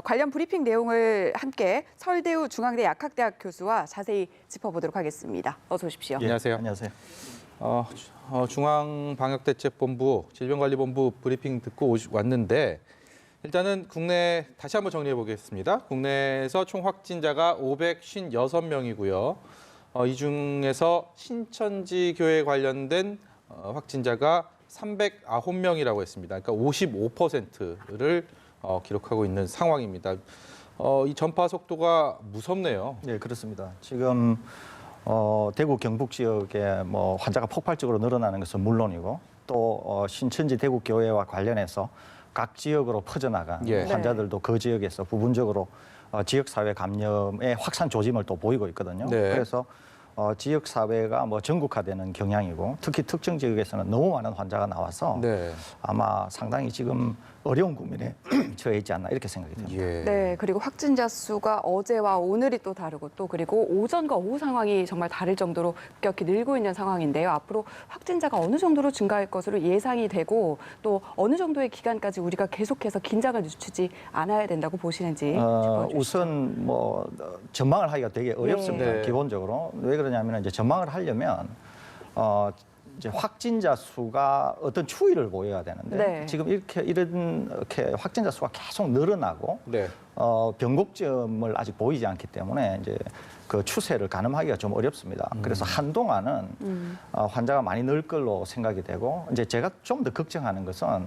관련 브리핑 내용을 함께 서울대우 중앙대 약학대학 교수와 자세히 짚어보도록 하겠습니다. 어서 오십시오. 예, 안녕하세요. 안녕하세요. 중앙방역대책본부 질병관리본부 브리핑 듣고 왔는데 일단은 국내 다시 한번 정리해 보겠습니다. 국내에서 총 확진자가 556명이고요. 이 중에서 신천지 교회 관련된 확진자가 309명이라고 했습니다. 그러니까 55%를 기록하고 있는 상황입니다. 이 전파 속도가 무섭네요. 네, 그렇습니다. 지금 대구 경북 지역에 뭐 환자가 폭발적으로 늘어나는 것은 물론이고 또 신천지 대구 교회와 관련해서 각 지역으로 퍼져나간 예. 환자들도 그 지역에서 부분적으로 지역 사회 감염의 확산 조짐을 또 보이고 있거든요. 네. 그래서 지역 사회가 뭐 전국화되는 경향이고 특히 특정 지역에서는 너무 많은 환자가 나와서 네. 아마 상당히 지금 어려운 국면에 처해 있지 않나 이렇게 생각이 듭니다. 예. 네, 그리고 확진자 수가 어제와 오늘이 또 다르고 또 그리고 오전과 오후 상황이 정말 다를 정도로 급격히 늘고 있는 상황인데요. 앞으로 확진자가 어느 정도로 증가할 것으로 예상이 되고 또 어느 정도의 기간까지 우리가 계속해서 긴장을 늦추지 않아야 된다고 보시는지 짚어주시죠. 우선 뭐 전망을 하기가 되게 어렵습니다. 네. 기본적으로 왜 그러냐면 이제 전망을 하려면 이제 확진자 수가 어떤 추이를 보여야 되는데 네. 지금 이렇게 확진자 수가 계속 늘어나고 네. 변곡점을 아직 보이지 않기 때문에 이제 그 추세를 가늠하기가 좀 어렵습니다. 그래서 한동안은 환자가 많이 늘 걸로 생각이 되고 이제 제가 좀 더 걱정하는 것은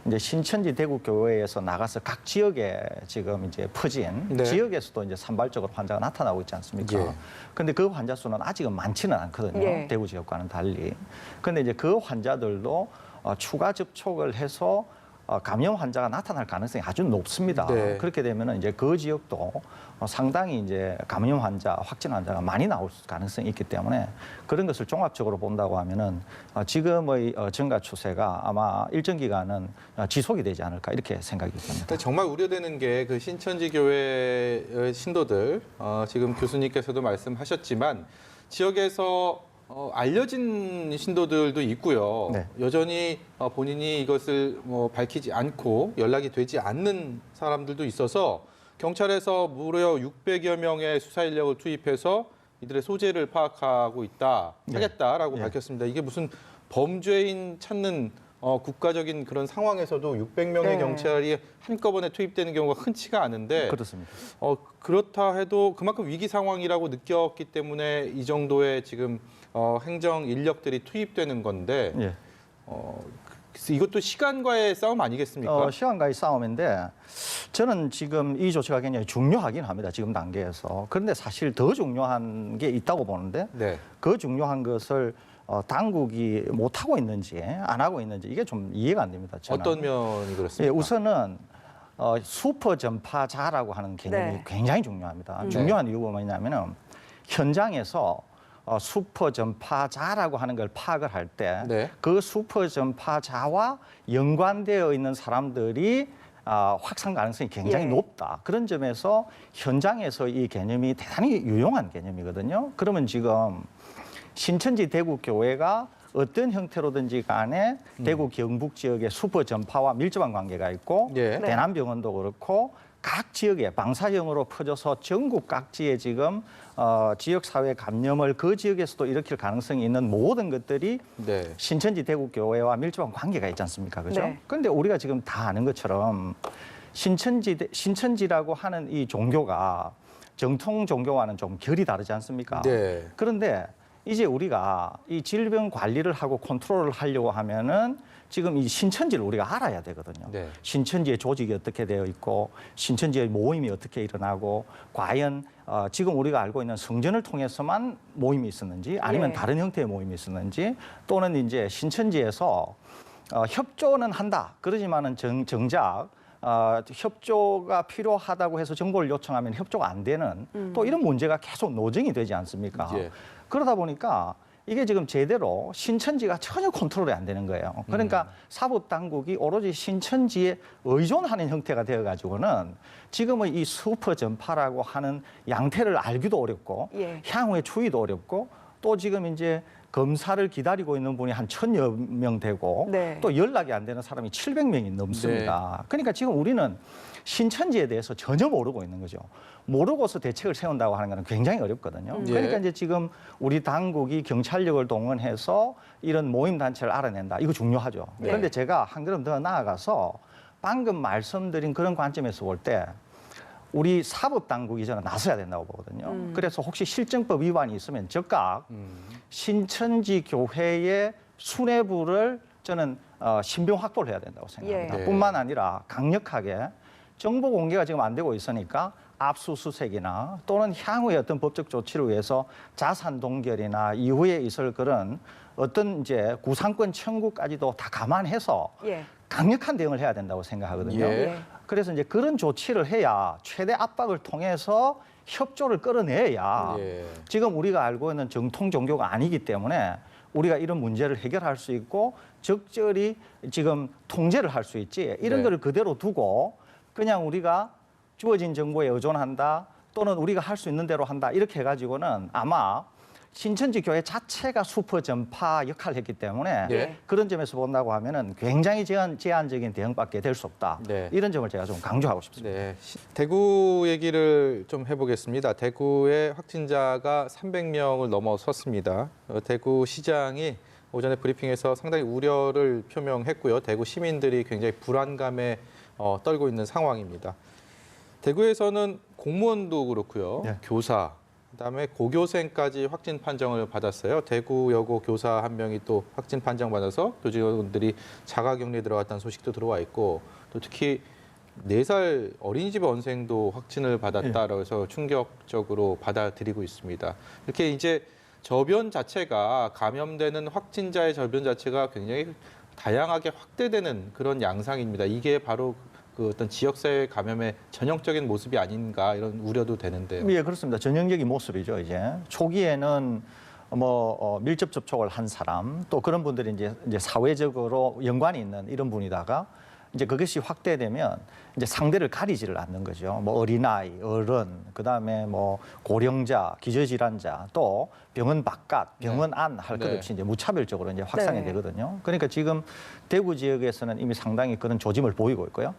이제 신천지 대구 교회에서 나가서 각 지역에 지금 이제 퍼진 네. 지역에서도 이제 산발적으로 환자가 나타나고 있지 않습니까? 예. 근데 그 환자 수는 아직은 많지는 않거든요. 예. 대구 지역과는 달리. 근데 이제 그 환자들도 추가 접촉을 해서 감염 환자가 나타날 가능성이 아주 높습니다. 네. 그렇게 되면은 이제 그 지역도 상당히 이제 감염 환자, 확진 환자가 많이 나올 가능성이 있기 때문에 그런 것을 종합적으로 본다고 하면은 지금의 증가 추세가 아마 일정 기간은 지속이 되지 않을까 이렇게 생각이 듭니다. 근데 정말 우려되는 게 그 신천지 교회 신도들 지금 교수님께서도 말씀하셨지만 지역에서 알려진 신도들도 있고요. 네. 여전히 본인이 이것을 밝히지 않고 연락이 되지 않는 사람들도 있어서 경찰에서 무려 600여 명의 수사 인력을 투입해서 이들의 소재를 파악하고 하겠다라고 네. 밝혔습니다. 이게 무슨 범죄인 찾는 국가적인 그런 상황에서도 600명의 네. 경찰이 한꺼번에 투입되는 경우가 흔치가 않은데 그렇습니다. 그렇다 해도 그만큼 위기 상황이라고 느꼈기 때문에 이 정도의 지금 행정 인력들이 투입되는 건데 예. 그래서 이것도 시간과의 싸움 아니겠습니까? 시간과의 싸움인데 저는 지금 이 조치가 굉장히 중요하긴 합니다. 지금 단계에서. 그런데 사실 더 중요한 게 있다고 보는데 네. 그 중요한 것을 당국이 못하고 있는지 안 하고 있는지 이게 좀 이해가 안 됩니다. 저는. 어떤 면이 그렇습니까? 예, 우선은 슈퍼 전파자라고 하는 개념이 네. 굉장히 중요합니다. 중요한 이유가 뭐냐면은 현장에서 슈퍼 전파자라고 하는 걸 파악을 할 때 그 네. 슈퍼 전파자와 연관되어 있는 사람들이 확산 가능성이 굉장히 예. 높다. 그런 점에서 현장에서 이 개념이 대단히 유용한 개념이거든요. 그러면 지금 신천지 대구 교회가 어떤 형태로든지 간에 대구 경북 지역의 슈퍼 전파와 밀접한 관계가 있고 예. 대남병원도 그렇고 각 지역에 방사형으로 퍼져서 전국 각지에 지금 지역 사회 감염을 그 지역에서도 일으킬 가능성이 있는 모든 것들이 네. 신천지 대구 교회와 밀접한 관계가 있지 않습니까? 그죠? 네. 그런데 우리가 지금 다 아는 것처럼 신천지라고 하는 이 종교가 정통 종교와는 좀 결이 다르지 않습니까? 네. 그런데 이제 우리가 이 질병 관리를 하고 컨트롤을 하려고 하면은 지금 이 신천지를 우리가 알아야 되거든요. 네. 신천지의 조직이 어떻게 되어 있고 신천지의 모임이 어떻게 일어나고 과연 지금 우리가 알고 있는 성전을 통해서만 모임이 있었는지 아니면 예. 다른 형태의 모임이 있었는지 또는 이제 신천지에서 협조는 한다. 그러지만은 정작 협조가 필요하다고 해서 정보를 요청하면 협조가 안 되는 또 이런 문제가 계속 노정이 되지 않습니까? 예. 그러다 보니까 이게 지금 제대로 신천지가 전혀 컨트롤이 안 되는 거예요. 그러니까 사법당국이 오로지 신천지에 의존하는 형태가 되어가지고는 지금의 이 슈퍼 전파라고 하는 양태를 알기도 어렵고 예. 향후의 추이도 어렵고 또 지금 이제 검사를 기다리고 있는 분이 한 1,000여 명 되고 네. 또 연락이 안 되는 사람이 700명이 넘습니다. 그러니까 지금 우리는 신천지에 대해서 전혀 모르고 있는 거죠. 모르고서 대책을 세운다고 하는 것은 굉장히 어렵거든요. 그러니까 이제 지금 우리 당국이 경찰력을 동원해서 이런 모임 단체를 알아낸다. 이거 중요하죠. 네. 그런데 제가 한 걸음 더 나아가서 방금 말씀드린 그런 관점에서 볼 때 우리 사법당국이 저는 나서야 된다고 보거든요. 그래서 혹시 실정법 위반이 있으면 즉각 신천지 교회의 수뇌부를 저는 신병 확보를 해야 된다고 생각합니다. 예. 뿐만 아니라 강력하게 정보 공개가 지금 안 되고 있으니까 압수수색이나 또는 향후의 어떤 법적 조치를 위해서 자산 동결이나 이후에 있을 그런 어떤 이제 구상권 청구까지도 다 감안해서 예. 강력한 대응을 해야 된다고 생각하거든요. 예. 그래서 이제 그런 조치를 해야 최대 압박을 통해서 협조를 끌어내야 예. 지금 우리가 알고 있는 정통 종교가 아니기 때문에 우리가 이런 문제를 해결할 수 있고 적절히 지금 통제를 할 수 있지 이런 네. 거를 그대로 두고 그냥 우리가 주어진 정보에 의존한다 또는 우리가 할 수 있는 대로 한다 이렇게 해가지고는 아마 신천지 교회 자체가 수퍼 전파 역할을 했기 때문에 네. 그런 점에서 본다고 하면은 굉장히 제한적인 대응밖에 될 수 없다. 네. 이런 점을 제가 좀 강조하고 싶습니다. 네, 대구 얘기를 좀 해보겠습니다. 대구의 확진자가 300명을 넘어섰습니다. 대구 시장이 오전에 브리핑에서 상당히 우려를 표명했고요. 대구 시민들이 굉장히 불안감에 떨고 있는 상황입니다. 대구에서는 공무원도 그렇고요. 네. 교사, 그다음에 고교생까지 확진 판정을 받았어요. 대구 여고 교사 한 명이 또 확진 판정 받아서 교직원들이 자가격리에 들어갔다는 소식도 들어와 있고 또 특히 4살 어린이집 원생도 확진을 받았다라고 해서 충격적으로 받아들이고 있습니다. 이렇게 이제 저변 자체가 감염되는 확진자의 저변 자체가 굉장히 다양하게 확대되는 그런 양상입니다. 이게 바로 그 어떤 지역사회 감염의 전형적인 모습이 아닌가 이런 우려도 되는데요. 예, 그렇습니다. 전형적인 모습이죠. 이제 초기에는 밀접 접촉을 한 사람 또 그런 분들이 이제 사회적으로 연관이 있는 이런 분이다가 이제 그것이 확대되면 이제 상대를 가리지를 않는 거죠. 뭐 어린아이, 어른, 그다음에 뭐 고령자, 기저질환자, 또 병원 바깥, 병원 안 할 것 네. 없이 이제 무차별적으로 이제 확산이 네. 되거든요. 그러니까 지금 대구 지역에서는 이미 상당히 그런 조짐을 보이고 있고요.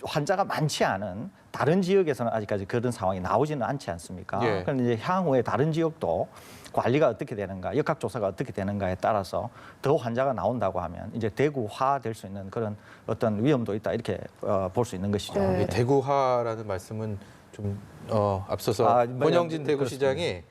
환자가 많지 않은 다른 지역에서는 아직까지 그런 상황이 나오지는 않지 않습니까? 예. 그런데 이제 향후에 다른 지역도 관리가 어떻게 되는가, 역학조사가 어떻게 되는가에 따라서 더 환자가 나온다고 하면 이제 대구화 될 수 있는 그런 어떤 위험도 있다 이렇게 볼 수 있는 것이죠. 네. 이 대구화라는 말씀은 좀 앞서서 아, 권영진 그렇습니다. 대구시장이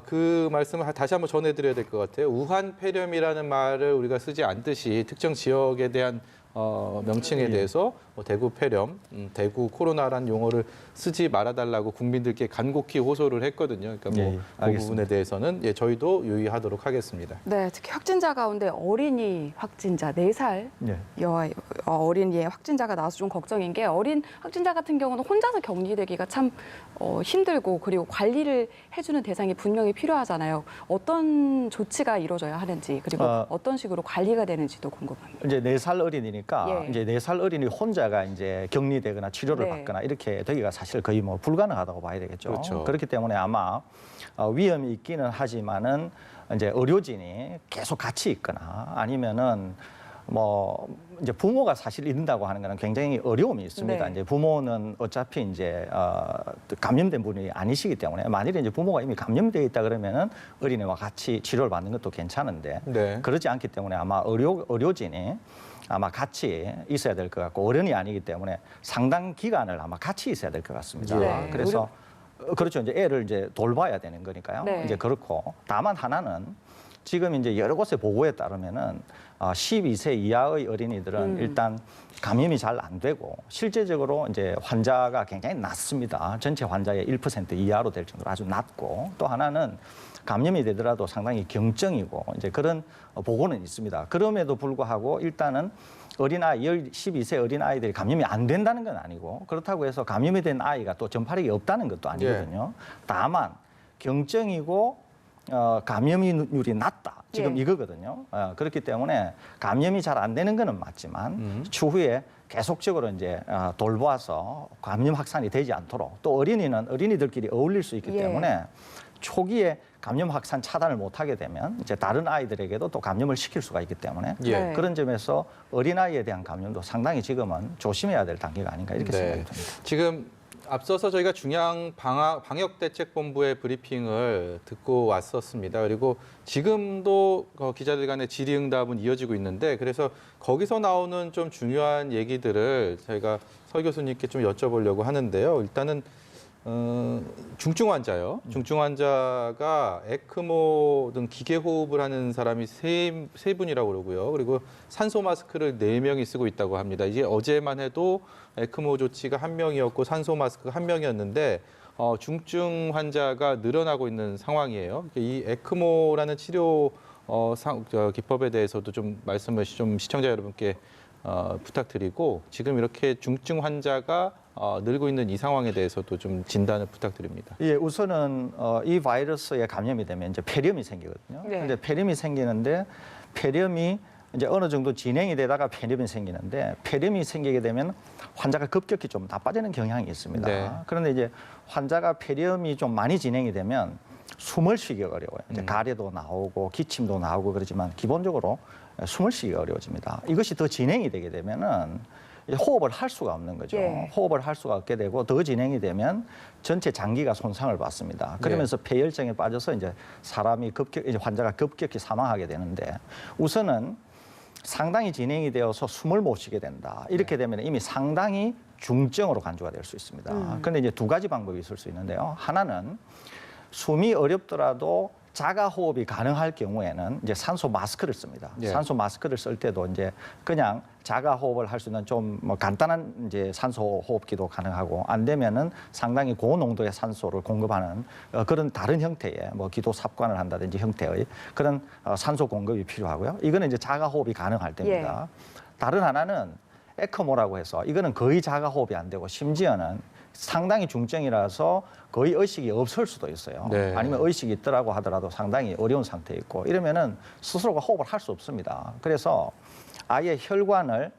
그 말씀을 다시 한번 전해드려야 될 것 같아요. 우한 폐렴이라는 말을 우리가 쓰지 않듯이 특정 지역에 대한 명칭에 예. 대해서 뭐 대구 폐렴, 대구 코로나라는 용어를 쓰지 말아달라고 국민들께 간곡히 호소를 했거든요. 그러니까 뭐 예, 그 알겠습니다. 부분에 대해서는 저희도 유의하도록 하겠습니다. 네, 특히 확진자 가운데 어린이 확진자 4살 예. 여아 어린이의 확진자가 나와서 좀 걱정인 게 어린 확진자 같은 경우는 혼자서 격리되기가 참 힘들고 그리고 관리를 해주는 대상이 분명히 필요하잖아요. 어떤 조치가 이루어져야 하는지 그리고 어떤 식으로 관리가 되는지도 궁금합니다. 이제 4살 어린이니까 예. 이제 4살 어린이 혼자가 이제 격리되거나 치료를 네. 받거나 이렇게 되기가 사실 거의 뭐 불가능하다고 봐야 되겠죠. 그렇죠. 그렇기 때문에 아마 위험이 있기는 하지만은 이제 의료진이 계속 같이 있거나 아니면은 뭐 이제 부모가 사실 있는다고 하는 거는 굉장히 어려움이 있습니다. 네. 이제 부모는 어차피 이제 감염된 분이 아니시기 때문에 만일에 이제 부모가 이미 감염되어 있다 그러면은 어린이와 같이 치료를 받는 것도 괜찮은데 네. 그렇지 않기 때문에 아마 의료진이 아마 같이 있어야 될 것 같고 어른이 아니기 때문에 상당 기간을 아마 같이 있어야 될 것 같습니다. 네. 그래서 그렇죠. 이제 애를 이제 돌봐야 되는 거니까요. 네. 이제 그렇고 다만 하나는 지금 이제 여러 곳의 보고에 따르면은 12세 이하의 어린이들은 일단 감염이 잘 안 되고 실제적으로 이제 환자가 굉장히 낮습니다. 전체 환자의 1% 이하로 될 정도로 아주 낮고 또 하나는 감염이 되더라도 상당히 경증이고 이제 그런 보고는 있습니다. 그럼에도 불구하고 일단은 어린아이 12세 어린아이들이 감염이 안 된다는 건 아니고 그렇다고 해서 감염이 된 아이가 또 전파력이 없다는 것도 아니거든요. 다만 경증이고 감염률이 낮다. 지금 예. 이거거든요. 그렇기 때문에 감염이 잘 안 되는 거는 맞지만 추후에 계속적으로 이제 돌보아서 감염 확산이 되지 않도록 또 어린이는 어린이들끼리 어울릴 수 있기 예. 때문에 초기에 감염 확산 차단을 못하게 되면 이제 다른 아이들에게도 또 감염을 시킬 수가 있기 때문에 예. 네. 그런 점에서 어린아이에 대한 감염도 상당히 지금은 조심해야 될 단계가 아닌가 이렇게 네. 생각이 듭니다. 지금 앞서서 저희가 중앙방역대책본부의 브리핑을 듣고 왔었습니다. 그리고 지금도 기자들 간의 질의응답은 이어지고 있는데 그래서 거기서 나오는 좀 중요한 얘기들을 저희가 서 교수님께 좀 여쭤보려고 하는데요. 일단은 중증 환자요. 중증 환자가 에크모 등 기계 호흡을 하는 사람이 세 분이라고 그러고요. 그리고 산소 마스크를 4명이 쓰고 있다고 합니다. 이제 어제만 해도 에크모 조치가 1명이었고 산소 마스크가 1명이었는데 중증 환자가 늘어나고 있는 상황이에요. 이 에크모라는 치료 기법에 대해서도 좀 말씀을 좀 시청자 여러분께 부탁드리고 지금 이렇게 중증 환자가 늘고 있는 이 상황에 대해서도 좀 진단을 부탁드립니다. 예, 우선은 이 바이러스에 감염이 되면 이제 폐렴이 생기거든요. 네. 근데 폐렴이 생기는데 폐렴이 이제 어느 정도 진행이 되다가 폐렴이 생기는데 폐렴이 생기게 되면 환자가 급격히 좀 나빠지는 경향이 있습니다. 네. 그런데 이제 환자가 폐렴이 좀 많이 진행이 되면 숨을 쉬기가 어려워요. 이제 가래도 나오고 기침도 나오고 그러지만 기본적으로 숨을 쉬기가 어려워집니다. 이것이 더 진행이 되게 되면은 호흡을 할 수가 없는 거죠. 예. 호흡을 할 수가 없게 되고 더 진행이 되면 전체 장기가 손상을 받습니다. 그러면서 폐혈증에 빠져서 이제 사람이 이제 환자가 급격히 사망하게 되는데 우선은 상당히 진행이 되어서 숨을 못 쉬게 된다. 이렇게 되면 이미 상당히 중증으로 간주가 될 수 있습니다. 그런데 이제 두 가지 방법이 있을 수 있는데요. 하나는 숨이 어렵더라도 자가 호흡이 가능할 경우에는 이제 산소 마스크를 씁니다. 예. 산소 마스크를 쓸 때도 이제 그냥 자가 호흡을 할 수 있는 좀 뭐 간단한 이제 산소 호흡기도 가능하고 안 되면은 상당히 고농도의 산소를 공급하는 그런 다른 형태의 뭐 기도 삽관을 한다든지 형태의 그런 산소 공급이 필요하고요. 이거는 이제 자가 호흡이 가능할 때입니다. 다른 하나는 에크모라고 해서 이거는 거의 자가 호흡이 안 되고 심지어는 상당히 중증이라서 거의 의식이 없을 수도 있어요. 네. 아니면 의식이 있더라고 하더라도 상당히 어려운 상태에 있고 이러면은 스스로가 호흡을 할 수 없습니다. 그래서 아예 혈관을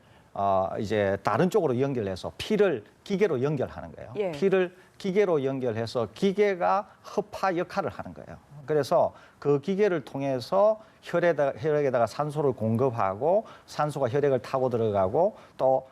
이제 다른 쪽으로 연결해서 피를 기계로 연결하는 거예요. 예. 피를 기계로 연결해서 기계가 허파 역할을 하는 거예요. 그래서 그 기계를 통해서 혈액에다가 산소를 공급하고 산소가 혈액을 타고 들어가고 또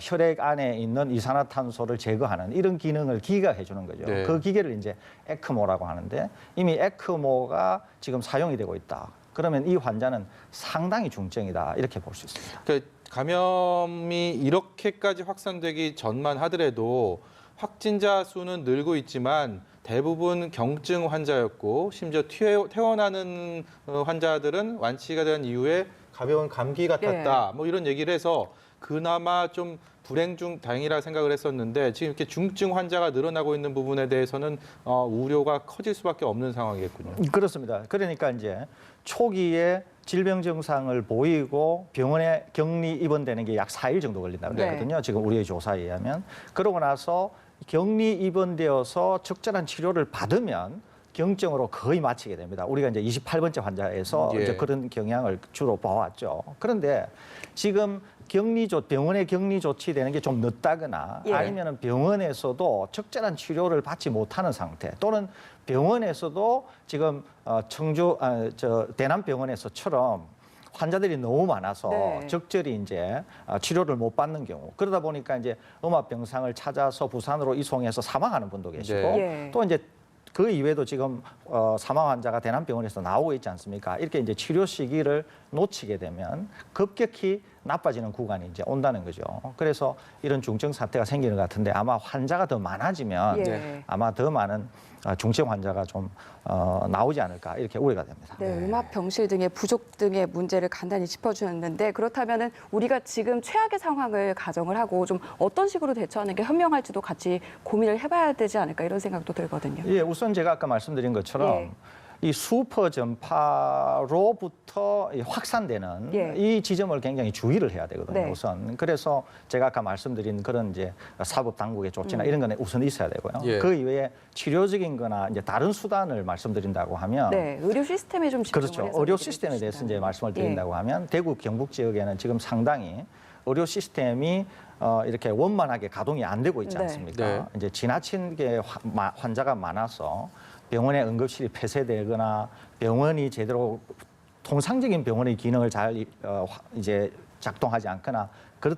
혈액 안에 있는 이산화탄소를 제거하는 이런 기능을 기계가 해주는 거죠. 네. 그 기계를 이제 에크모라고 하는데 이미 에크모가 지금 사용이 되고 있다. 그러면 이 환자는 상당히 중증이다 이렇게 볼 수 있습니다. 그러니까 감염이 이렇게까지 확산되기 전만 하더라도 확진자 수는 늘고 있지만 대부분 경증 환자였고 심지어 퇴원하는 환자들은 완치가 된 이후에 가벼운 감기 같았다. 뭐 이런 얘기를 해서 그나마 좀 불행 중 다행이라 생각을 했었는데 지금 이렇게 중증 환자가 늘어나고 있는 부분에 대해서는 우려가 커질 수밖에 없는 상황이겠군요. 그렇습니다. 그러니까 이제 초기에 질병 증상을 보이고 병원에 격리 입원되는 게 약 4일 정도 걸린다고 네. 그러거든요. 지금 우리의 조사에 의하면. 그러고 나서 격리 입원되어서 적절한 치료를 받으면 경증으로 거의 마치게 됩니다. 우리가 이제 28번째 환자에서 예. 이제 그런 경향을 주로 봐왔죠. 그런데 지금 병원에 격리 조치되는 게 좀 늦다거나 예. 아니면은 병원에서도 적절한 치료를 받지 못하는 상태 또는 병원에서도 지금 대남병원에서처럼 환자들이 너무 많아서 네. 적절히 이제 치료를 못 받는 경우 그러다 보니까 이제 음압병상을 찾아서 부산으로 이송해서 사망하는 분도 계시고 네. 또 이제 그 이외에도 지금 사망 환자가 대남병원에서 나오고 있지 않습니까? 이렇게 이제 치료 시기를 놓치게 되면 급격히 나빠지는 구간이 이제 온다는 거죠. 그래서 이런 중증 사태가 생기는 것 같은데 아마 환자가 더 많아지면 예. 아마 더 많은 중증 환자가 좀 나오지 않을까 이렇게 우려가 됩니다. 네, 음압 병실 등의 부족 등의 문제를 간단히 짚어주셨는데 그렇다면은 우리가 지금 최악의 상황을 가정을 하고 좀 어떤 식으로 대처하는 게 현명할지도 같이 고민을 해봐야 되지 않을까 이런 생각도 들거든요. 예, 우선 제가 아까 말씀드린 것처럼 예. 이 수퍼 전파로부터 확산되는 예. 이 지점을 굉장히 주의를 해야 되거든요. 네. 우선 그래서 제가 아까 말씀드린 그런 이제 사법 당국의 조치나 이런 거는 우선 있어야 되고요. 예. 그 이외에 치료적인거나 이제 다른 수단을 말씀드린다고 하면 네, 의료 시스템에 좀 집중을 그렇죠. 해서 의료 얘기를 시스템에 대해서 해주시면. 이제 말씀을 드린다고 하면 대구 경북 지역에는 지금 상당히 의료 시스템이 이렇게 원만하게 가동이 안 되고 있지 네. 않습니까? 네. 이제 지나친 게 환자가 많아서 병원의 응급실이 폐쇄되거나 병원이 제대로 통상적인 병원의 기능을 잘 이제 작동하지 않거나 그런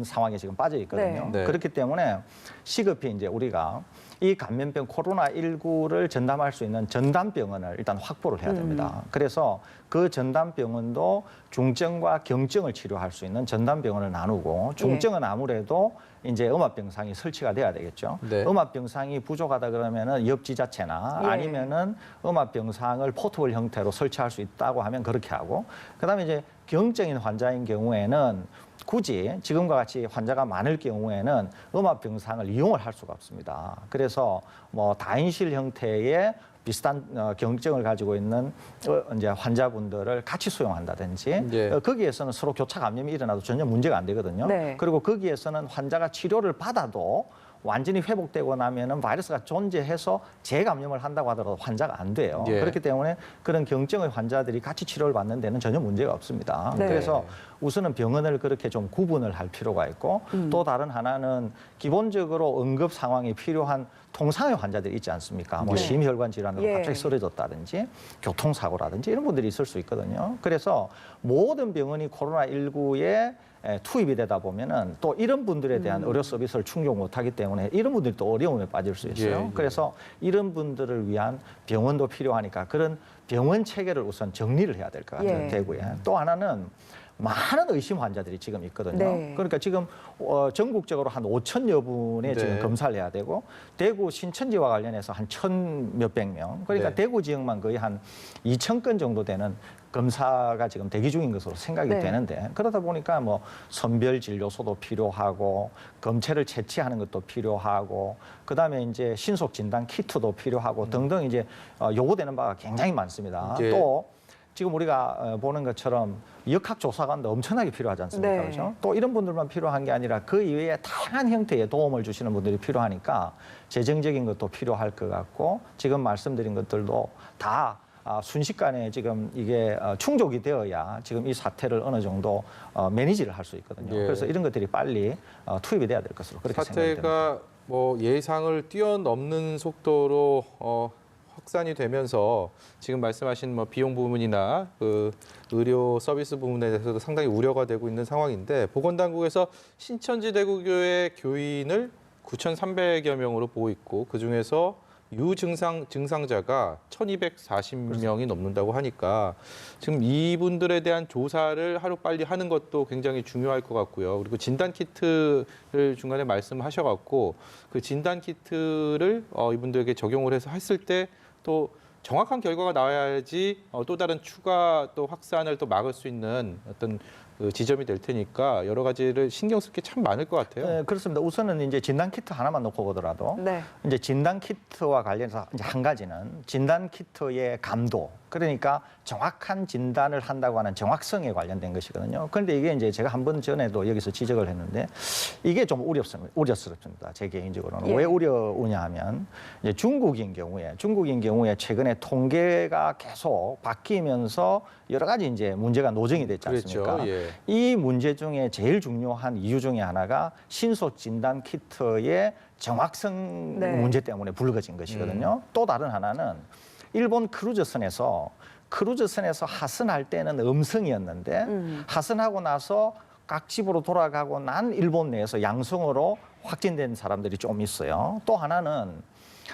상황에 지금 빠져 있거든요. 네. 네. 그렇기 때문에 시급히 이제 우리가 이 감염병 코로나19를 전담할 수 있는 전담병원을 일단 확보를 해야 됩니다. 그래서 그 전담병원도 중증과 경증을 치료할 수 있는 전담병원을 나누고 중증은 아무래도 이제 음압병상이 설치가 돼야 되겠죠. 네. 음압병상이 부족하다 그러면은 옆 지자체나 아니면은 음압병상을 포트볼 형태로 설치할 수 있다고 하면 그렇게 하고, 그다음에 이제 경증인 환자인 경우에는 굳이 지금과 같이 환자가 많을 경우에는 음압병상을 이용을 할 수가 없습니다. 그래서 뭐 다인실 형태의 비슷한 경증을 가지고 있는 이제 환자분들을 같이 수용한다든지 예. 거기에서는 서로 교차 감염이 일어나도 전혀 문제가 안 되거든요. 네. 그리고 거기에서는 환자가 치료를 받아도 완전히 회복되고 나면은 바이러스가 존재해서 재감염을 한다고 하더라도 환자가 안 돼요. 예. 그렇기 때문에 그런 경증의 환자들이 같이 치료를 받는 데는 전혀 문제가 없습니다. 네. 그래서 우선은 병원을 그렇게 좀 구분을 할 필요가 있고 또 다른 하나는 기본적으로 응급 상황이 필요한 통상의 환자들이 있지 않습니까? 뭐 네. 심혈관 질환으로 예. 갑자기 쓰러졌다든지 교통사고라든지 이런 분들이 있을 수 있거든요. 그래서 모든 병원이 코로나19에 투입이 되다 보면은 또 이런 분들에 대한 의료 서비스를 충족 못하기 때문에 이런 분들이 또 어려움에 빠질 수 있어요. 예, 예. 그래서 이런 분들을 위한 병원도 필요하니까 그런 병원 체계를 우선 정리를 해야 될 것 같아요. 예. 대구에. 또 하나는 많은 의심 환자들이 지금 있거든요. 네. 그러니까 지금 전국적으로 한 5천여 분의 네. 지금 검사를 해야 되고 대구 신천지와 관련해서 한 1,000몇백 명. 그러니까 네. 대구 지역만 거의 한 2,000건 정도 되는 검사가 지금 대기 중인 것으로 생각이 네. 되는데 그러다 보니까 뭐 선별 진료소도 필요하고 검체를 채취하는 것도 필요하고 그다음에 이제 신속 진단 키트도 필요하고 등등 이제 요구되는 바가 굉장히 많습니다. 예. 또 지금 우리가 보는 것처럼 역학조사관도 엄청나게 필요하지 않습니까? 네. 그렇죠? 또 이런 분들만 필요한 게 아니라 그 이외에 다양한 형태의 도움을 주시는 분들이 필요하니까 재정적인 것도 필요할 것 같고 지금 말씀드린 것들도 다 순식간에 지금 이게 충족이 되어야 지금 이 사태를 어느 정도 매니지를 할 수 있거든요. 예. 그래서 이런 것들이 빨리 투입이 돼야 될 것으로 그렇게 생각이 됩니다. 사태가 뭐 예상을 뛰어넘는 속도로 확산이 되면서 지금 말씀하신 뭐 비용 부분이나 그 의료 서비스 부분에 대해서도 상당히 우려가 되고 있는 상황인데 보건당국에서 신천지 대구교회 교인을 9,300여 명으로 보고 있고 그중에서 유증상자가 1,240명이 넘는다고 하니까 지금 이분들에 대한 조사를 하루빨리 하는 것도 굉장히 중요할 것 같고요. 그리고 진단 키트를 중간에 말씀하셔갖고 그 진단 키트를 이분들에게 적용을 해서 했을 때 또 정확한 결과가 나와야지 또 다른 추가 또 확산을 또 막을 수 있는 어떤 그 지점이 될 테니까 여러 가지를 신경 쓸 게 참 많을 것 같아요. 네, 그렇습니다. 우선은 이제 진단 키트 하나만 놓고 보더라도 네. 이제 진단 키트와 관련해서 이제 한 가지는 진단 키트의 감도, 그러니까 정확한 진단을 한다고 하는 정확성에 관련된 것이거든요. 그런데 이게 이제 제가 한 번 전에도 여기서 지적을 했는데 이게 좀 우려스럽습니다. 제 개인적으로는. 예. 왜 우려우냐 하면 이제 중국인 경우에 최근에 통계가 계속 바뀌면서 여러 가지 이제 문제가 노정이 됐지 않습니까? 그렇죠. 예. 이 문제 중에 제일 중요한 이유 중에 하나가 신속 진단 키트의 정확성 네. 문제 때문에 불거진 것이거든요. 또 다른 하나는 일본 크루즈선에서 하선할 때는 음성이었는데 하선하고 나서 각 집으로 돌아가고 난 일본 내에서 양성으로 확진된 사람들이 좀 있어요. 또 하나는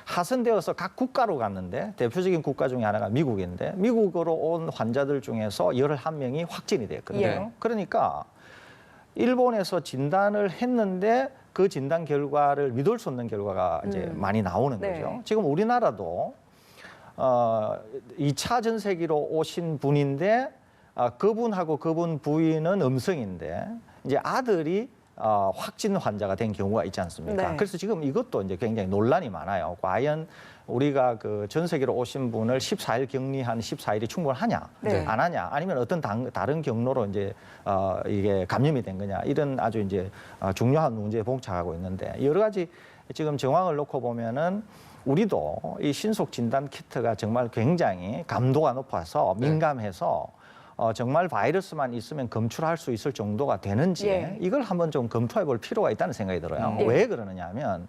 하선되어서 각 국가로 갔는데 대표적인 국가 중에 하나가 미국인데 미국으로 온 환자들 중에서 11명이 확진이 됐거든요. 예. 그러니까 일본에서 진단을 했는데 그 진단 결과를 믿을 수 없는 결과가 이제 많이 나오는 네. 거죠. 지금 우리나라도 2차 전세기로 오신 분인데 그분하고 그분 부인은 음성인데 이제 아들이 확진 환자가 된 경우가 있지 않습니까? 네. 그래서 지금 이것도 이제 굉장히 논란이 많아요. 과연 우리가 그 전세기로 오신 분을 14일 격리한 14일이 충분하냐, 네. 안 하냐, 아니면 어떤 다른 경로로 이제 이게 감염이 된 거냐, 이런 아주 이제 중요한 문제에 봉착하고 있는데 여러 가지 지금 정황을 놓고 보면은 우리도 이 신속 진단 키트가 정말 굉장히 감도가 높아서 민감해서 정말 바이러스만 있으면 검출할 수 있을 정도가 되는지 예. 이걸 한번 좀 검토해 볼 필요가 있다는 생각이 들어요. 예. 왜 그러느냐 하면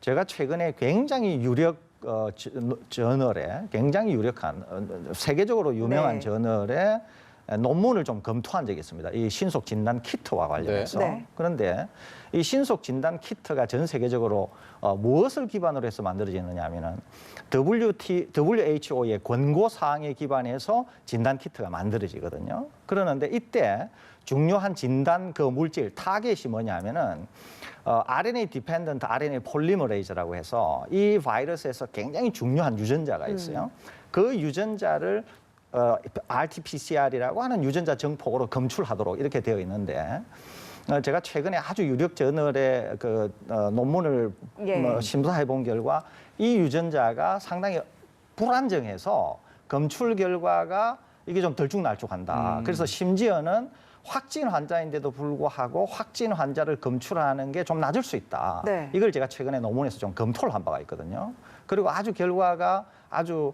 제가 최근에 굉장히 저널에 굉장히 유력한 세계적으로 유명한 네. 저널에 논문을 좀 검토한 적이 있습니다. 이 신속 진단 키트와 관련해서. 네. 그런데 이 신속 진단 키트가 전 세계적으로 무엇을 기반으로 해서 만들어지느냐 하면은 WHO의 권고 사항에 기반해서 진단 키트가 만들어지거든요. 그러는데 이때 중요한 진단 그 물질 타겟이 뭐냐면은 RNA 디펜던트 RNA 폴리머레이즈라고 해서 이 바이러스에서 굉장히 중요한 유전자가 있어요. 그 유전자를 RT-PCR이라고 하는 유전자 정폭으로 검출하도록 이렇게 되어 있는데 제가 최근에 아주 유력 저널의 그 논문을 예. 심사해 본 결과 이 유전자가 상당히 불안정해서 검출 결과가 이게 좀 들쭉날쭉한다. 그래서 심지어는 확진 환자인데도 불구하고 확진 환자를 검출하는 게 좀 낮을 수 있다. 네. 이걸 제가 최근에 논문에서 좀 검토를 한 바가 있거든요. 그리고 아주 결과가 아주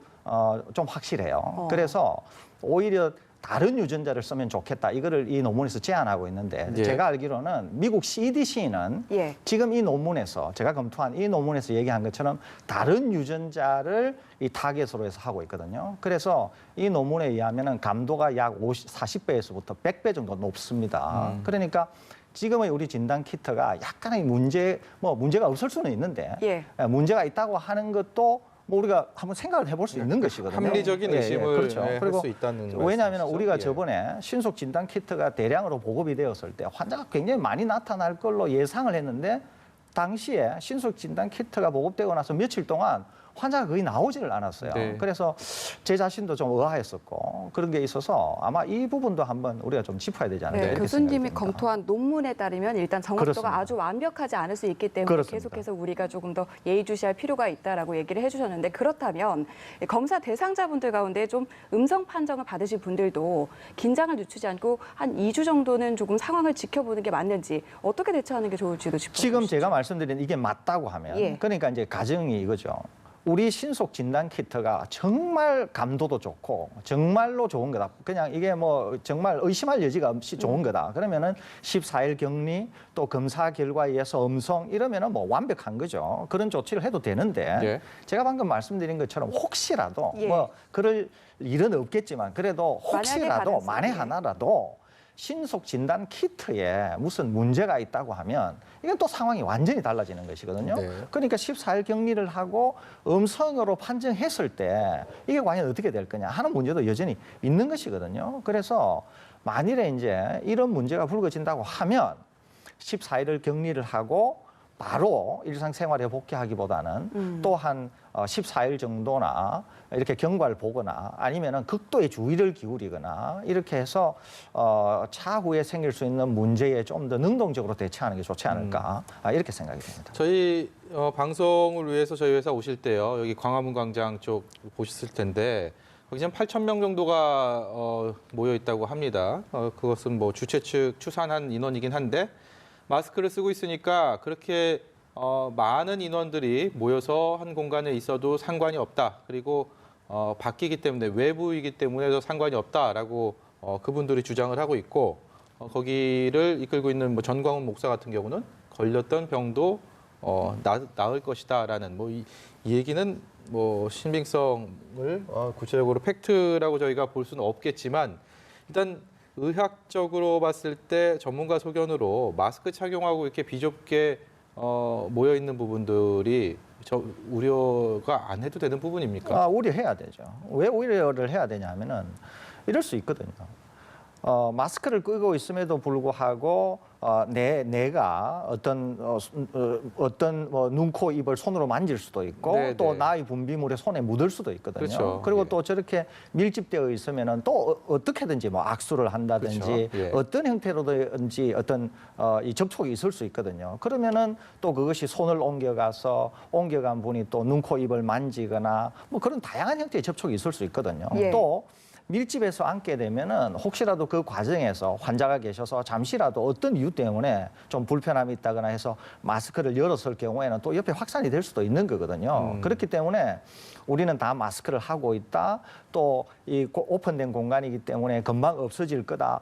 좀 확실해요. 그래서 오히려 다른 유전자를 쓰면 좋겠다. 이거를 이 논문에서 제안하고 있는데 예. 제가 알기로는 미국 CDC는 예. 지금 이 논문에서 제가 검토한 이 논문에서 얘기한 것처럼 다른 유전자를 이 타겟으로 해서 하고 있거든요. 그래서 이 논문에 의하면은 감도가 약 40배에서부터 100배 정도 높습니다. 그러니까 지금의 우리 진단 키트가 약간의 문제가 없을 수는 있는데 예. 문제가 있다고 하는 것도 뭐 우리가 한번 생각을 해볼 수 있는 것이거든요. 합리적인 의심을 그렇죠. 할 그리고 수 있다는 왜냐하면 말씀이시죠? 우리가 예. 저번에 신속 진단 키트가 대량으로 보급이 되었을 때 환자가 굉장히 많이 나타날 걸로 예상을 했는데 당시에 신속 진단 키트가 보급되고 나서 며칠 동안 환자가 거의 나오지를 않았어요. 네. 그래서 제 자신도 좀 의아했었고 그런 게 있어서 아마 이 부분도 한번 우리가 좀 짚어야 되지 않을까 네, 이렇게 교수님이 생각이 듭니다. 검토한 논문에 따르면 일단 정확도가 그렇습니다. 아주 완벽하지 않을 수 있기 때문에 그렇습니다. 계속해서 우리가 조금 더 예의주시할 필요가 있다라고 얘기를 해주셨는데 그렇다면 검사 대상자분들 가운데 좀 음성 판정을 받으실 분들도 긴장을 늦추지 않고 한 2주 정도는 조금 상황을 지켜보는 게 맞는지 어떻게 대처하는 게 좋을지도 짚어주시죠. 지금 제가 말씀드린 이게 맞다고 하면 예. 그러니까 이제 가정이 이거죠. 우리 신속 진단 키트가 정말 감도도 좋고 정말로 좋은 거다. 그냥 이게 뭐 정말 의심할 여지가 없이 좋은 거다. 그러면은 14일 격리 또 검사 결과에 의해서 음성 이러면은 뭐 완벽한 거죠. 그런 조치를 해도 되는데 예. 제가 방금 말씀드린 것처럼 혹시라도 예. 뭐 그럴 일은 없겠지만 그래도 혹시라도 받았을 만에 때. 하나라도 신속 진단 키트에 무슨 문제가 있다고 하면 이건 또 상황이 완전히 달라지는 것이거든요. 네. 그러니까 14일 격리를 하고 음성으로 판정했을 때 이게 과연 어떻게 될 거냐 하는 문제도 여전히 있는 것이거든요. 그래서 만일에 이제 이런 문제가 불거진다고 하면 14일을 격리를 하고 바로 일상생활에 복귀하기보다는 또 한 14일 정도나 이렇게 경과를 보거나 아니면은 극도의 주의를 기울이거나 이렇게 해서 차후에 생길 수 있는 문제에 좀 더 능동적으로 대처하는 게 좋지 않을까 이렇게 생각이 됩니다. 저희 방송을 위해서 저희 회사 오실 때요. 여기 광화문 광장 쪽 보셨을 텐데 거기 지금 8,000명 정도가 모여 있다고 합니다. 그것은 뭐 주최 측 추산한 인원이긴 한데 마스크를 쓰고 있으니까 그렇게 많은 인원들이 모여서 한 공간에 있어도 상관이 없다. 그리고 바뀌기 때문에 외부이기 때문에도 상관이 없다라고 그분들이 주장을 하고 있고 거기를 이끌고 있는 뭐 전광훈 목사 같은 경우는 걸렸던 병도 나을 것이다라는 뭐 이 얘기는 뭐 신빙성을 구체적으로 팩트라고 저희가 볼 수는 없겠지만 일단 의학적으로 봤을 때 전문가 소견으로 마스크 착용하고 이렇게 비좁게 모여 있는 부분들이 우려가 안 해도 되는 부분입니까? 우려해야 되죠. 왜 우려를 해야 되냐면은 이럴 수 있거든요. 마스크를 끼고 있음에도 불구하고 내가 어떤 뭐 눈, 코, 입을 손으로 만질 수도 있고 네, 또 네. 나의 분비물에 손에 묻을 수도 있거든요. 그렇죠. 그리고 예. 또 저렇게 밀집되어 있으면은 또 어떻게든지 뭐 악수를 한다든지 그렇죠. 예. 어떤 형태로든지 어떤 이 접촉이 있을 수 있거든요. 그러면은 또 그것이 손을 옮겨간 분이 또 눈, 코, 입을 만지거나 뭐 그런 다양한 형태의 접촉이 있을 수 있거든요. 예. 또 밀집해서 앉게 되면은 혹시라도 그 과정에서 환자가 계셔서 잠시라도 어떤 이유 때문에 좀 불편함이 있다거나 해서 마스크를 열었을 경우에는 또 옆에 확산이 될 수도 있는 거거든요. 그렇기 때문에 우리는 다 마스크를 하고 있다. 또 이 오픈된 공간이기 때문에 금방 없어질 거다.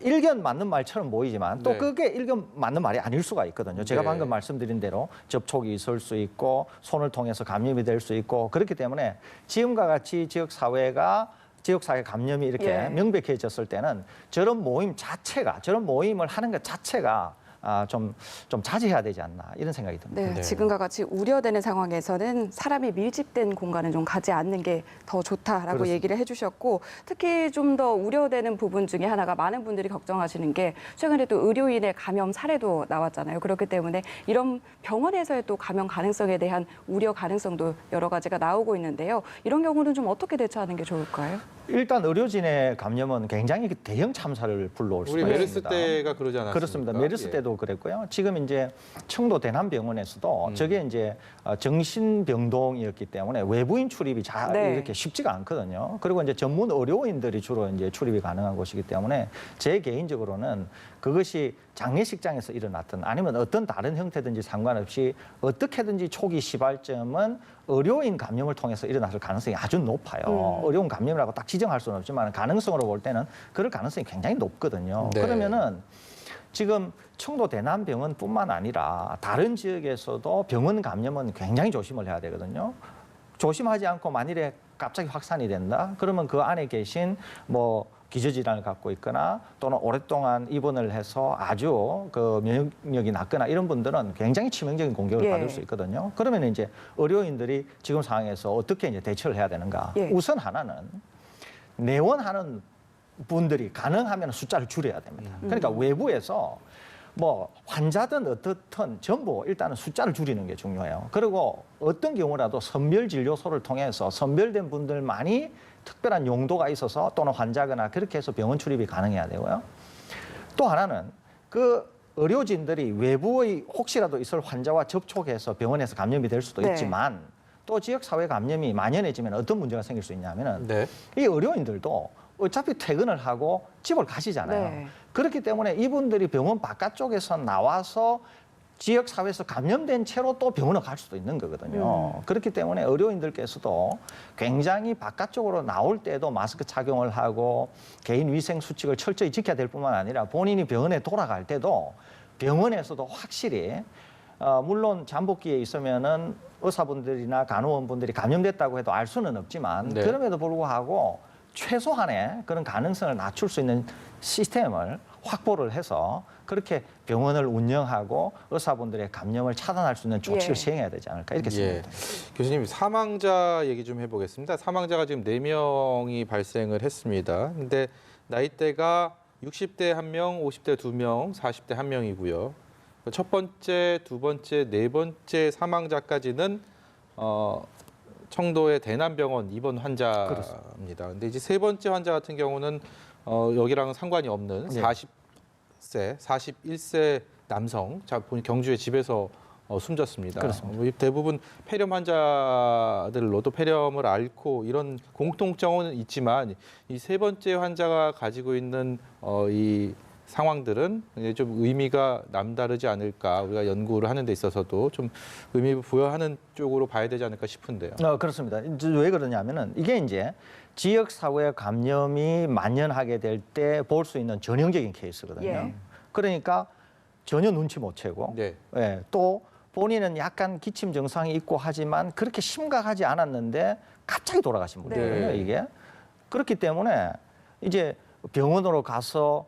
일견 맞는 말처럼 보이지만 또 네. 그게 일견 맞는 말이 아닐 수가 있거든요. 제가 네. 방금 말씀드린 대로 접촉이 있을 수 있고 손을 통해서 감염이 될 수 있고 그렇기 때문에 지금과 같이 지역사회 감염이 이렇게 예. 명백해졌을 때는 저런 모임을 하는 것 자체가 좀 자제해야 되지 않나 이런 생각이 듭니다. 네, 네. 지금과 같이 우려되는 상황에서는 사람이 밀집된 공간은 좀 가지 않는 게 더 좋다라고 그렇습니다. 얘기를 해주셨고 특히 좀 더 우려되는 부분 중에 하나가 많은 분들이 걱정하시는 게 최근에 또 의료인의 감염 사례도 나왔잖아요. 그렇기 때문에 이런 병원에서의 또 감염 가능성에 대한 우려 가능성도 여러 가지가 나오고 있는데요. 이런 경우는 좀 어떻게 대처하는 게 좋을까요? 일단 의료진의 감염은 굉장히 대형 참사를 불러올 수가 우리 있습니다. 메르스 때가 그러지 않았습니까? 그렇습니다. 메르스 예. 때도 그랬고요. 지금 이제 청도 대남병원에서도 저게 이제 정신병동이었기 때문에 외부인 출입이 네. 이렇게 쉽지가 않거든요. 그리고 이제 전문 의료인들이 주로 이제 출입이 가능한 곳이기 때문에 제 개인적으로는 그것이 장례식장에서 일어났든 아니면 어떤 다른 형태든지 상관없이 어떻게든지 초기 시발점은 의료인 감염을 통해서 일어났을 가능성이 아주 높아요. 의료인 감염이라고 딱 지정할 수는 없지만 가능성으로 볼 때는 그럴 가능성이 굉장히 높거든요. 네. 그러면은 지금 청도 대남병원뿐만 아니라 다른 지역에서도 병원 감염은 굉장히 조심을 해야 되거든요. 조심하지 않고 만일에 갑자기 확산이 된다? 그러면 그 안에 계신 뭐 기저질환을 갖고 있거나 또는 오랫동안 입원을 해서 아주 그 면역력이 낮거나 이런 분들은 굉장히 치명적인 공격을 예. 받을 수 있거든요. 그러면 이제 의료인들이 지금 상황에서 어떻게 이제 대처를 해야 되는가? 예. 우선 하나는 내원하는 분들이 가능하면 숫자를 줄여야 됩니다. 그러니까 외부에서 뭐 환자든 어떻든 전부 일단은 숫자를 줄이는 게 중요해요. 그리고 어떤 경우라도 선별진료소를 통해서 선별된 분들만이 특별한 용도가 있어서 또는 환자거나 그렇게 해서 병원 출입이 가능해야 되고요. 또 하나는 그 의료진들이 외부의 혹시라도 있을 환자와 접촉해서 병원에서 감염이 될 수도 네. 있지만 또 지역사회 감염이 만연해지면 어떤 문제가 생길 수 있냐면은 네. 이 의료인들도 어차피 퇴근을 하고 집을 가시잖아요. 네. 그렇기 때문에 이분들이 병원 바깥쪽에서 나와서 지역 사회에서 감염된 채로 또 병원을 갈 수도 있는 거거든요. 그렇기 때문에 의료인들께서도 굉장히 바깥쪽으로 나올 때도 마스크 착용을 하고 개인 위생 수칙을 철저히 지켜야 될 뿐만 아니라 본인이 병원에 돌아갈 때도 병원에서도 확실히 물론 잠복기에 있으면은 의사분들이나 간호원분들이 감염됐다고 해도 알 수는 없지만 네. 그럼에도 불구하고 최소한의 그런 가능성을 낮출 수 있는 시스템을 확보를 해서 그렇게 병원을 운영하고 의사분들의 감염을 차단할 수 있는 조치를 예. 시행해야 되지 않을까 이렇게 예. 생각합니다. 교수님 사망자 얘기 좀 해보겠습니다. 사망자가 지금 4명이 발생을 했습니다. 근데 나이대가 60대 1명, 50대 2명, 40대 1명이고요. 첫 번째, 두 번째, 네 번째 사망자까지는 청도의 대남병원 입원 환자입니다. 근데 이제 세 번째 환자 같은 경우는 여기랑 상관이 없는 네. 41세 남성, 경주의 집에서 숨졌습니다. 그렇습니다. 대부분 폐렴 환자들로도 폐렴을 앓고 이런 공통점은 있지만 이 세 번째 환자가 가지고 있는 이 상황들은 좀 의미가 남다르지 않을까, 우리가 연구를 하는 데 있어서도 좀 의미 부여하는 쪽으로 봐야 되지 않을까 싶은데요. 그렇습니다. 이제 왜 그러냐면은 이게 이제 지역 사회 감염이 만연하게 될 때 볼 수 있는 전형적인 케이스거든요. 예. 그러니까 전혀 눈치 못 채고 네. 예, 또 본인은 약간 기침 증상이 있고 하지만 그렇게 심각하지 않았는데 갑자기 돌아가신 분이거든요. 네. 이게 그렇기 때문에 이제 병원으로 가서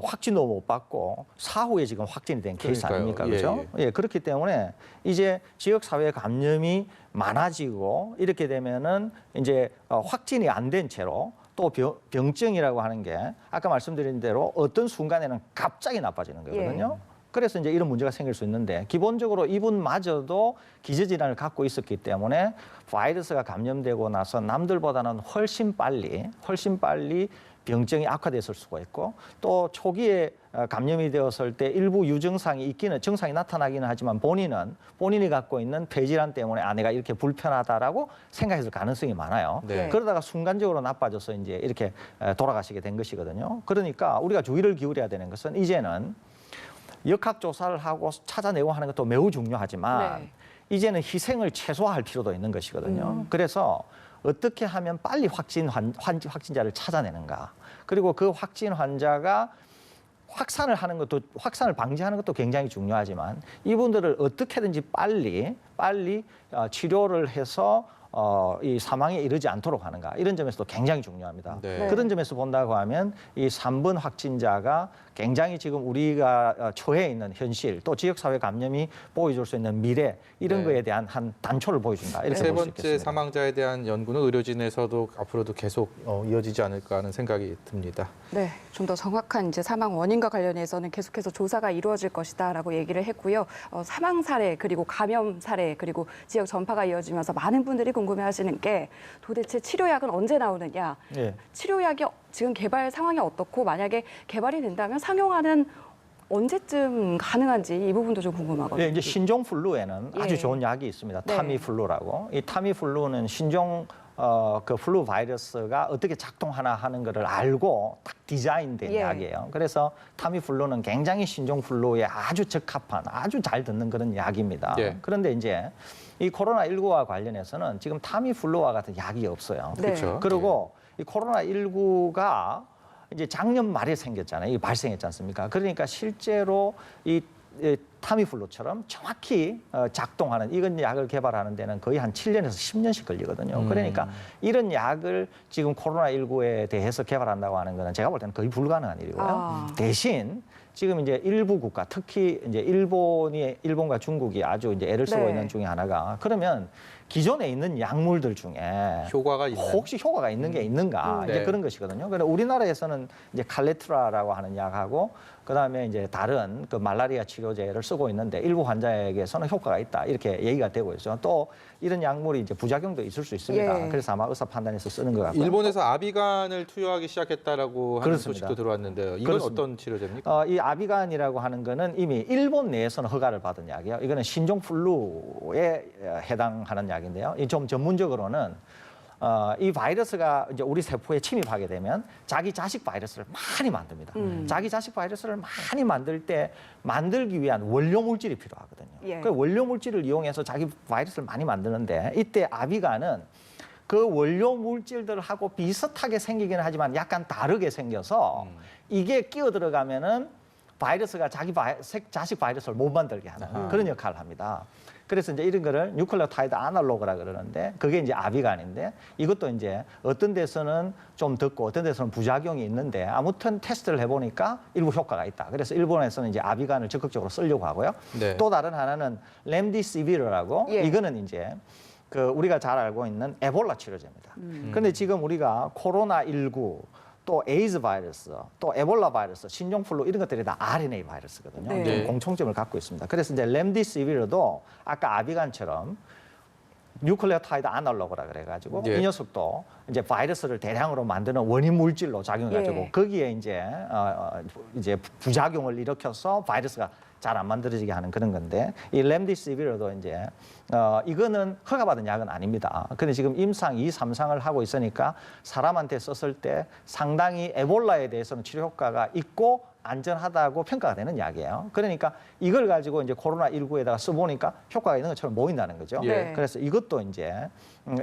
확진도 못 받고 사후에 지금 확진이 된 케이스 그러니까요. 아닙니까? 그렇죠? 예, 그렇기 때문에 이제 지역 사회 감염이 많아지고 이렇게 되면은 이제 확진이 안 된 채로 또 병증이라고 하는 게 아까 말씀드린 대로 어떤 순간에는 갑자기 나빠지는 거거든요. 그래서 이제 이런 문제가 생길 수 있는데 기본적으로 이분마저도 기저질환을 갖고 있었기 때문에 바이러스가 감염되고 나서 남들보다는 훨씬 빨리 병증이 악화됐을 수가 있고 또 초기에 감염이 되었을 때 일부 유증상이 정상이 나타나기는 하지만 본인이 갖고 있는 폐질환 때문에 내가 이렇게 불편하다라고 생각했을 가능성이 많아요. 네. 그러다가 순간적으로 나빠져서 이제 이렇게 돌아가시게 된 것이거든요. 그러니까 우리가 주의를 기울여야 되는 것은 이제는 역학조사를 하고 찾아내고 하는 것도 매우 중요하지만 네. 이제는 희생을 최소화할 필요도 있는 것이거든요. 그래서 어떻게 하면 빨리 확진자를 찾아내는가. 그리고 그 확진 환자가 확산을 방지하는 것도 굉장히 중요하지만 이분들을 어떻게든지 빨리 치료를 해서 이 사망에 이르지 않도록 하는가 이런 점에서도 굉장히 중요합니다. 네. 그런 점에서 본다고 하면 이 3번 확진자가 굉장히 지금 우리가 처해 있는 현실 또 지역사회 감염이 보여줄 수 있는 미래 이런 네. 거에 대한 한 단초를 보여준다 이렇게 세 볼 수 번째 있겠습니다. 사망자에 대한 연구는 의료진에서도 앞으로도 계속 이어지지 않을까 하는 생각이 듭니다. 네, 좀 더 정확한 이제 사망 원인과 관련해서는 계속해서 조사가 이루어질 것이다라고 얘기를 했고요. 사망 사례 그리고 감염 사례 그리고 지역 전파가 이어지면서 많은 분들이 궁금해하시는 게 도대체 치료약은 언제 나오느냐? 예. 치료약이 지금 개발 상황이 어떻고 만약에 개발이 된다면 상용화는 언제쯤 가능한지 이 부분도 좀 궁금하거든요. 네, 이제 신종 플루에는 예. 아주 좋은 약이 있습니다. 네. 타미플루라고. 이 타미플루는 신종 그 플루 바이러스가 어떻게 작동하나 하는 것을 알고 딱 디자인된 예. 약이에요. 그래서 타미플루는 굉장히 신종 플루에 아주 적합한 아주 잘 듣는 그런 약입니다. 예. 그런데 이제 이 코로나19와 관련해서는 지금 타미플루와 같은 약이 없어요. 네. 그렇죠. 그리고 이 코로나19가 이제 작년 말에 생겼잖아요. 이 발생했지 않습니까? 그러니까 실제로 이 타미플루처럼 정확히 작동하는 이런 약을 개발하는 데는 거의 한 7년에서 10년씩 걸리거든요. 그러니까 이런 약을 지금 코로나19에 대해서 개발한다고 하는 거는 제가 볼 때는 거의 불가능한 일이고요. 대신 지금 이제 일부 국가, 특히 이제 일본과 중국이 아주 이제 애를 쓰고 네. 있는 중에 하나가 그러면 기존에 있는 약물들 중에 효과가 있나요? 혹시 효과가 있는 게 있는가 이제 네. 그런 것이거든요. 그런데 우리나라에서는 이제 칼레트라라고 하는 약하고 그다음에 이제 다른 그 말라리아 치료제를 쓰고 있는데 일부 환자에게서는 효과가 있다 이렇게 얘기가 되고 있어요. 또 이런 약물이 이제 부작용도 있을 수 있습니다. 예. 그래서 아마 의사 판단에서 쓰는 것 같고요. 일본에서 아비간을 투여하기 시작했다라고 하는 그렇습니다. 소식도 들어왔는데요. 이건 그렇습니다. 어떤 치료제입니까? 이 아비간이라고 하는 거는 이미 일본 내에서는 허가를 받은 약이에요. 이거는 신종 플루에 해당하는 약인데요. 이 좀 전문적으로는 이 바이러스가 이제 우리 세포에 침입하게 되면 자기 자식 바이러스를 많이 만듭니다. 자기 자식 바이러스를 많이 만들 때 만들기 위한 원료 물질이 필요하거든요. 예. 그 원료 물질을 이용해서 자기 바이러스를 많이 만드는데 이때 아비간은 그 원료 물질들하고 비슷하게 생기기는 하지만 약간 다르게 생겨서 이게 끼어 들어가면은 바이러스가 자식 바이러스를 못 만들게 하는 그런 역할을 합니다. 그래서 이제 이런 거를 뉴클레오타이드 아날로그라 그러는데 그게 이제 아비간인데 이것도 이제 어떤 데서는 좀 듣고 어떤 데서는 부작용이 있는데 아무튼 테스트를 해보니까 일부 효과가 있다. 그래서 일본에서는 이제 아비간을 적극적으로 쓰려고 하고요. 네. 또 다른 하나는 렘디시비르라고 예. 이거는 이제 그 우리가 잘 알고 있는 에볼라 치료제입니다. 그런데 지금 우리가 코로나19 또 에이즈 바이러스, 또 에볼라 바이러스, 신종플루 이런 것들이 다 RNA 바이러스거든요. 네. 좀 공통점을 갖고 있습니다. 그래서 이제 렘디시비르도 아까 아비간처럼 뉴클레오타이드 아날로그라 그래가지고 예. 이 녀석도 이제 바이러스를 대량으로 만드는 원인 물질로 작용해가지고 예. 거기에 이제 부작용을 일으켜서 바이러스가 잘 안 만들어지게 하는 그런 건데 이 렘디시비르도 이제 이거는 허가받은 약은 아닙니다. 근데 지금 임상 2, 3상을 하고 있으니까 사람한테 썼을 때 상당히 에볼라에 대해서는 치료 효과가 있고 안전하다고 평가가 되는 약이에요. 그러니까 이걸 가지고 이제 코로나19에다가 써보니까 효과가 있는 것처럼 보인다는 거죠. 네. 그래서 이것도 이제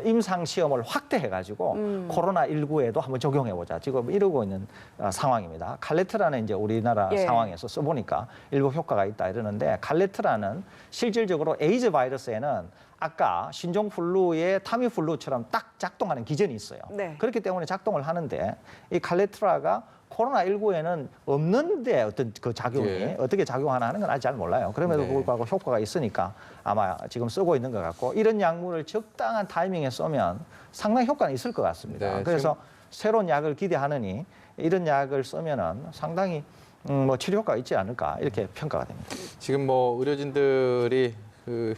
임상 시험을 확대해가지고 코로나19에도 한번 적용해보자. 지금 이러고 있는 상황입니다. 칼레트라는 이제 우리나라 예. 상황에서 써보니까 일부 효과가 있다 이러는데 칼레트라는 실질적으로 에이즈 바이러스에는 아까 신종플루의 타미플루처럼 딱 작동하는 기전이 있어요. 네. 그렇기 때문에 작동을 하는데 이 칼레트라가 코로나19에는 없는데 어떤 그 작용이 예. 어떻게 작용하나 하는 건 아직 잘 몰라요. 그럼에도 네. 불구하고 효과가 있으니까 아마 지금 쓰고 있는 것 같고 이런 약물을 적당한 타이밍에 쏘면 상당히 효과는 있을 것 같습니다. 네, 그래서 새로운 약을 기대하느니 이런 약을 쓰면은 상당히 뭐 치료 효과가 있지 않을까 이렇게 평가가 됩니다. 지금 뭐 의료진들이 그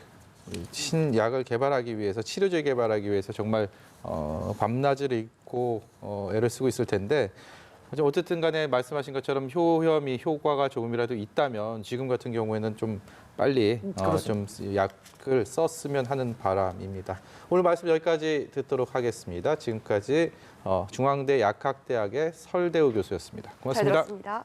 신약을 개발하기 위해서 치료제 개발하기 위해서 정말 밤낮을 잊고 애를 쓰고 있을 텐데 어쨌든 간에 말씀하신 것처럼 효험이 효과가 조금이라도 있다면 지금 같은 경우에는 좀 빨리 좀 약을 썼으면 하는 바람입니다. 오늘 말씀 여기까지 듣도록 하겠습니다. 지금까지 중앙대 약학대학의 설대우 교수였습니다. 잘 고맙습니다. 들었습니다.